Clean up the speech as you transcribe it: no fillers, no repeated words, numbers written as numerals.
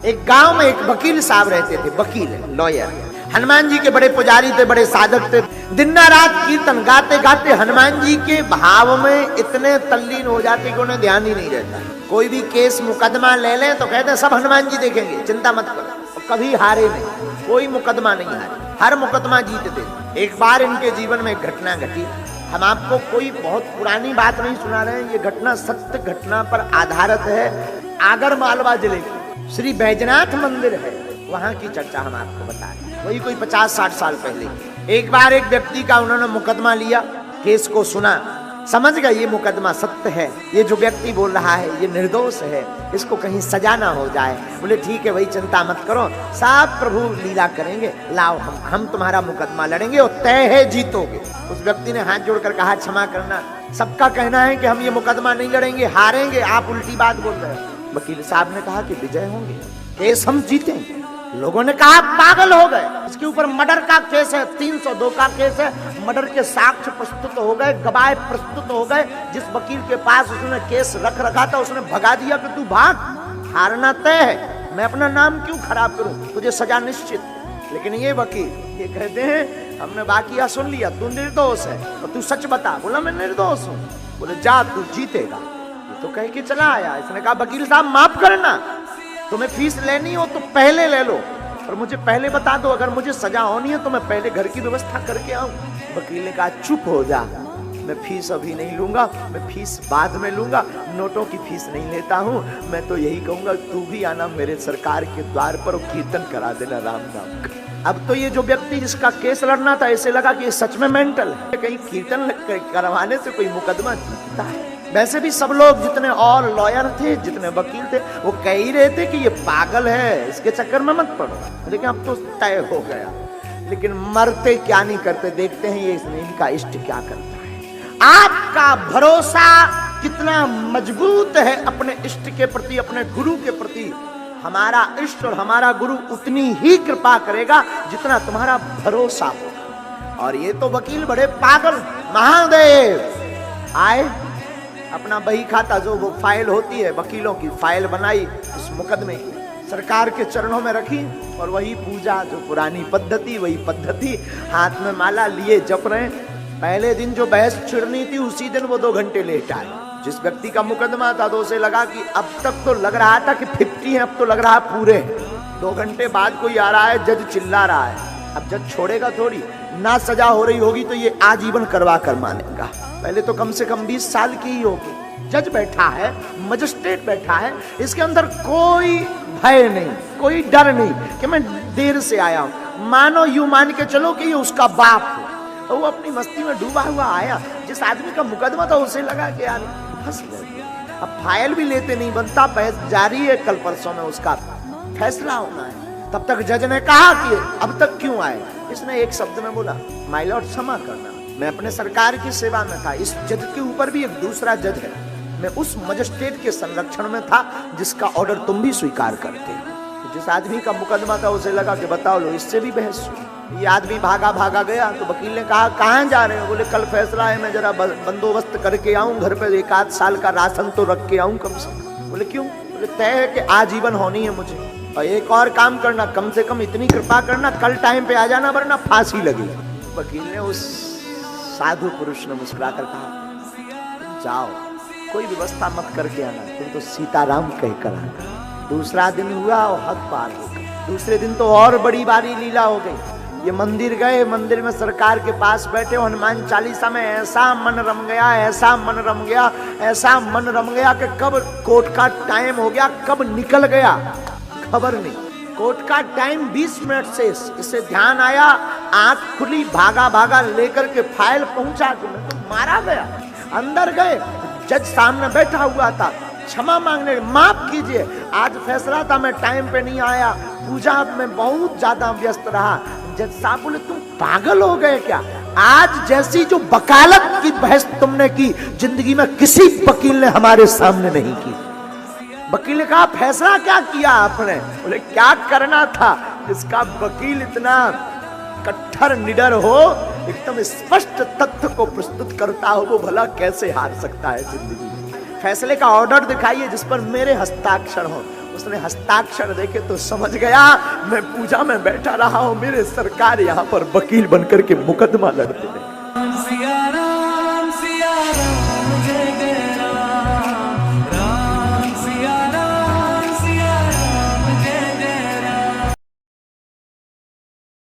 एक गांव में एक वकील साहब रहते थे, वकील लॉयर। हनुमान जी के बड़े पुजारी थे, बड़े साधक थे। दिन रात कीर्तन गाते गाते हनुमान जी के भाव में इतने तल्लीन हो जाते कि उन्हें ध्यान ही नहीं रहता। कोई भी केस मुकदमा ले लें तो कहते हैं सब हनुमान जी देखेंगे, चिंता मत करो। और कभी हारे नहीं, कोई मुकदमा नहीं हारे, हर मुकदमा जीतते। एक बार इनके जीवन में एक घटना घटी। हम आपको कोई बहुत पुरानी बात नहीं सुना रहे हैं, ये घटना सत्य घटना पर आधारित है। आगर मालवा जिले की श्री बैजनाथ मंदिर है, वहां की चर्चा हम आपको बता रहे हैं। वही कोई 50-60 साल पहले एक बार एक व्यक्ति का उन्होंने मुकदमा लिया, केस को सुना, समझ गए ये मुकदमा सत्य है, ये जो व्यक्ति बोल रहा है ये निर्दोष है, इसको कहीं सजा ना हो जाए। बोले ठीक है भाई, चिंता मत करो, सब प्रभु लीला करेंगे, लाओ हम तुम्हारा मुकदमा लड़ेंगे और तय है जीतोगे। उस व्यक्ति ने हाथ जोड़कर कहा क्षमा करना, सबका कहना है कि हम ये मुकदमा नहीं लड़ेंगे, हारेंगे, आप उल्टी बात बोल रहे हैं। वकील साहब ने कहा कि विजय होंगे, केस हम जीतेंगे। लोगों ने कहा पागल हो गए, इसके ऊपर मर्डर का केस है, 302 का केस है, मर्डर के साक्ष्य प्रस्तुत हो गए, गवाह प्रस्तुत हो गए। जिस वकील के पास उसने केस रख रखा था उसने भगा दिया कि तू भाग, हारना तय है, मैं अपना नाम क्यों खराब करूं, तुझे सजा निश्चित। लेकिन ये वकील ये कहते हैं हमने बाकिया सुन लिया, तू निर्दोष है और तू सच बता। बोला मैं निर्दोष हूं। बोले जा तू जीतेगा। ये तो कह के चला आया। इसने कहा वकील साहब माफ करना, तुम्हें फीस लेनी हो तो पहले ले लो, और मुझे पहले बता दो, अगर मुझे सजा होनी है तो मैं पहले घर की व्यवस्था करके आऊं। वकील ने कहा चुप हो जा, मैं फीस अभी नहीं लूंगा, मैं फीस बाद में लूंगा, नोटों की फीस नहीं लेता हूं। मैं तो यही कहूंगा तू भी आना मेरे सरकार के द्वार पर और कीर्तन करा देना राम नाम का। अब तो ये जो व्यक्ति जिसका केस लड़ना था, ऐसे लगा कि ये सच में मेंटल है, कहीं कीर्तन करवाने से कोई मुकदमा जीतता है। वैसे भी सब लोग जितने और लॉयर थे, जितने वकील थे, वो कह ही रहे थे कि ये पागल है, इसके चक्कर में मत पड़ो। लेकिन अब तो तय हो गया। लेकिन मरते क्या नहीं करते, देखते हैं ये इनका इष्ट क्या करता है। आपका भरोसा कितना मजबूत है अपने इष्ट के प्रति, अपने गुरु के प्रति, हमारा इष्ट और हमारा गुरु उतनी ही कृपा करेगा जितना तुम्हारा भरोसा हो। और ये तो वकील बड़े पागल, महादेव आए, अपना बही खाता जो वो फाइल होती है वकीलों की, फाइल बनाई उस मुकदमे की, सरकार के चरणों में रखी, और वही पूजा जो पुरानी पद्धति, वही पद्धति, हाथ में माला लिए जप रहे। पहले दिन जो बहस छिड़नी थी उसी दिन वो 2 घंटे लेट आए। जिस व्यक्ति का मुकदमा था तो उसे लगा कि अब तक तो लग रहा था कि 50 है, अब तो लग रहा है पूरे। 2 घंटे बाद कोई आ रहा है, जज चिल्ला रहा है। अब जज छोड़ेगा थोड़ी ना, सजा हो रही होगी तो ये आजीवन करवा कर मानेगा। पहले तो कम से कम 20 साल की ही होगी। जज बैठा है, मजिस्ट्रेट बैठा है, इसके अंदर कोई भय नहीं, कोई डर नहीं कि मैं देर से आया हूं। मानो यूं मान के चलो कि ये उसका बाप है, और वो अपनी मस्ती में डूबा हुआ आया। जिस आदमी का मुकदमा था उसे लगा कि यार फंस गए, अब फाइल भी लेते नहीं बनता, बहस जारी है, कल परसों में उसका फैसला होना है। तब तक जज ने कहा कि अब तक क्यों आए। इसने एक शब्द में बोला माय लॉर्ड क्षमा करना, मैं अपने सरकार की सेवा में था, इस जज के ऊपर भी एक दूसरा जज है, मैं उस मजिस्ट्रेट के संरक्षण में था जिसका ऑर्डर तुम भी स्वीकार करते। तो जिस आदमी का मुकदमा था उसे लगा कि बताओ लो इससे भी बहस हुई। ये आदमी भागा भागा गया तो वकील ने कहा कहाँ जा रहे हो। बोले कल फैसला है, मैं जरा बंदोबस्त करके आऊं, घर पे 1-8 साल का राशन तो रख के आऊं कम से कम। बोले क्यों। बोले तय है कि आजीवन होनी है मुझे, और एक और काम करना, कम से कम इतनी कृपा करना, कल टाइम पे आ जाना वरना फांसी लगेगी। वकील ने उस साधु पुरुष ने मुस्कुराकर कहा जाओ, कोई व्यवस्था मत करके आना, तुम तो सीताराम कहकर आना। दूसरा दिन हुआ और हद पार हो गई। दूसरे दिन तो और बड़ी बारी लीला हो गई। ये मंदिर गए, मंदिर में सरकार के पास बैठे, हनुमान चालीसा में ऐसा मन रम गया, ऐसा मन रम गया, ऐसा मन रम गया कि कब कोर्ट का टाइम हो गया, कब निकल गया खबर नहीं। कोर्ट का टाइम 20 मिनट से, इसे ध्यान आया, आंख खुली, भागा भागा लेकर के फाइल पहुंचा के मैं तो मारा गया। अंदर गए, जज सामने बैठा हुआ था, क्षमा मांगने, माफ कीजिए आज फैसला था, मैं टाइम पे नहीं आया, पूजा में बहुत ज्यादा व्यस्त रहा। जज साहब बोले तुम पागल हो गए क्या, आज जैसी जो वकालत की बहस तुमने की जिंदगी में किसी वकील ने हमारे सामने नहीं की। वकील ने कहा फैसला क्या किया आपने। बोले क्या करना था, जिसका वकील इतना कट्टर निडर हो, एकदम स्पष्ट तथ्य को प्रस्तुत करता हो, वो भला कैसे हार सकता है जिंदगी में। फैसले का ऑर्डर दिखाइए जिस पर मेरे हस्ताक्षर हो। उसने हस्ताक्षर देखे तो समझ गया मैं पूजा में बैठा रहा हूं, मेरे सरकार यहां पर वकील बनकर के मुकदमा लड़ते हैं।